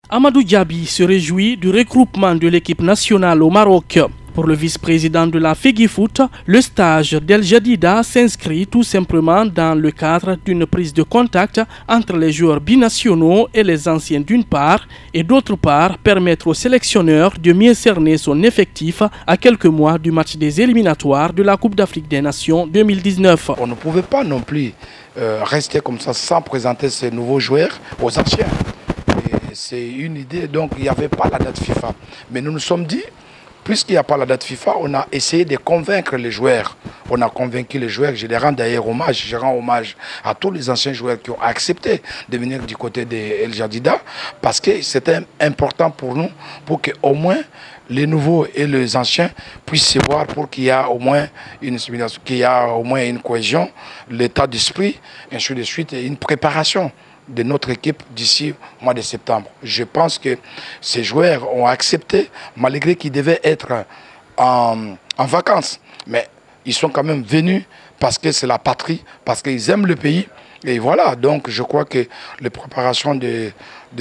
Amadou Diaby se réjouit du regroupement de l'équipe nationale au Maroc. Pour le vice-président de la FEGIFOOT, le stage d'El Jadida s'inscrit tout simplement dans le cadre d'une prise de contact entre les joueurs binationaux et les anciens d'une part, et d'autre part permettre au sélectionneur de mieux cerner son effectif à quelques mois du match des éliminatoires de la Coupe d'Afrique des Nations 2019. On ne pouvait pas non plus rester comme ça sans présenter ces nouveaux joueurs aux anciens. C'est une idée, donc il n'y avait pas la date FIFA. Mais nous nous sommes dit, puisqu'il n'y a pas la date FIFA, on a essayé de convaincre les joueurs. On a convaincu les joueurs, je les rends d'ailleurs hommage, je rends hommage à tous les anciens joueurs qui ont accepté de venir du côté de El Jadida, parce que c'était important pour nous, pour qu'au moins les nouveaux et les anciens puissent se voir, pour qu'il y ait au moins une assimilation, qu'il y ait au moins une cohésion, l'état d'esprit, ainsi de suite, et une préparation de notre équipe d'ici au mois de septembre. Je pense que ces joueurs ont accepté, malgré qu'ils devaient être en vacances. Mais ils sont quand même venus parce que c'est la patrie, parce qu'ils aiment le pays. Et voilà, donc je crois que les préparations de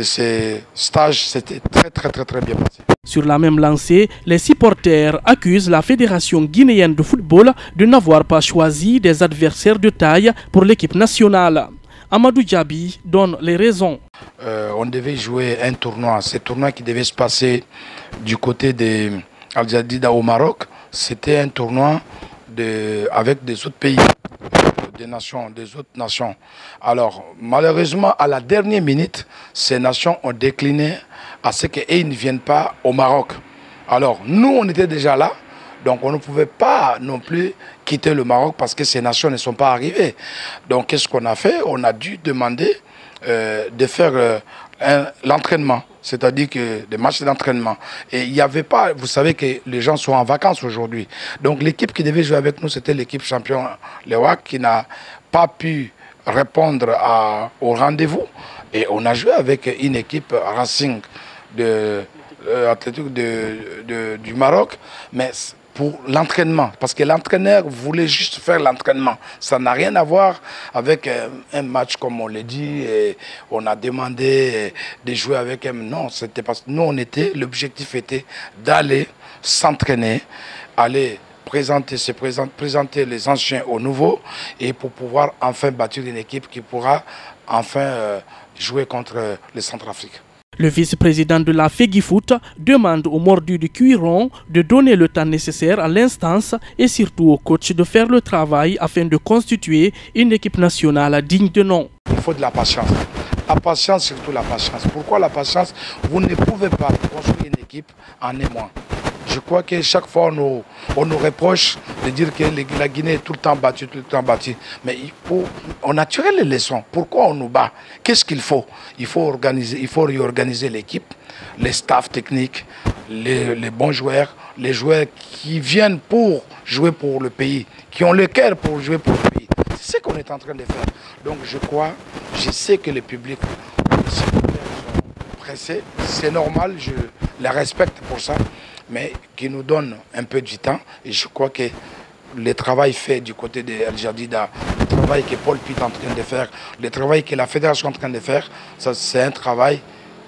ces stages, c'était très bien passé. Sur la même lancée, les supporters accusent la Fédération guinéenne de football de n'avoir pas choisi des adversaires de taille pour l'équipe nationale. Amadou Diaby donne les raisons. On devait jouer un tournoi. Ce tournoi qui devait se passer du côté de Al Jadida au Maroc, c'était un tournoi avec des autres pays, des autres nations. Alors, malheureusement, à la dernière minute, ces nations ont décliné à ce qu'ils ne viennent pas au Maroc. Alors, nous, on était déjà là. Donc on ne pouvait pas non plus quitter le Maroc parce que ces nations ne sont pas arrivées. Donc qu'est-ce qu'on a fait? On a dû demander de faire l'entraînement, c'est-à-dire que des matchs d'entraînement. Et il n'y avait pas, vous savez que les gens sont en vacances aujourd'hui. Donc l'équipe qui devait jouer avec nous, c'était l'équipe champion Léoac qui n'a pas pu répondre au rendez-vous. Et on a joué avec une équipe Racing du Maroc, mais pour l'entraînement, parce que l'entraîneur voulait juste faire l'entraînement. Ça n'a rien à voir avec un match comme on l'a dit, et on a demandé de jouer avec un... Non, c'était parce que nous, l'objectif était d'aller s'entraîner, aller présenter les anciens aux nouveaux, et pour pouvoir enfin bâtir une équipe qui pourra enfin jouer contre les Centrafricains. Le vice-président de la FEGIFOOT demande aux mordus du cuiron de donner le temps nécessaire à l'instance et surtout au coach de faire le travail afin de constituer une équipe nationale digne de nom. Il faut de la patience. La patience, surtout la patience. Pourquoi la patience? Vous ne pouvez pas construire une équipe en un mois. Je crois que chaque fois, on nous reproche de dire que la Guinée est tout le temps battue, Mais on a tiré les leçons. Pourquoi on nous bat? Qu'est-ce qu'il faut? Il faut réorganiser l'équipe, les staffs techniques, les bons joueurs, les joueurs qui viennent pour jouer pour le pays, qui ont le cœur pour jouer pour le pays. C'est ce qu'on est en train de faire. Donc je sais que le public, les supporters sont pressés. C'est normal, je les respecte pour ça. Mais qui nous donne un peu du temps. Et je crois que le travail fait du côté de El Jadida, le travail que Paul Pitt est en train de faire, le travail que la fédération est en train de faire, c'est un travail,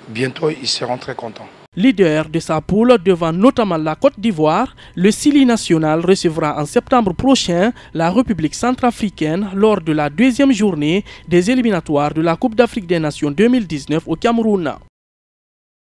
bientôt ils seront très contents. Leader de sa poule devant notamment la Côte d'Ivoire, le Sili national recevra en septembre prochain la République centrafricaine lors de la deuxième journée des éliminatoires de la Coupe d'Afrique des Nations 2019 au Cameroun.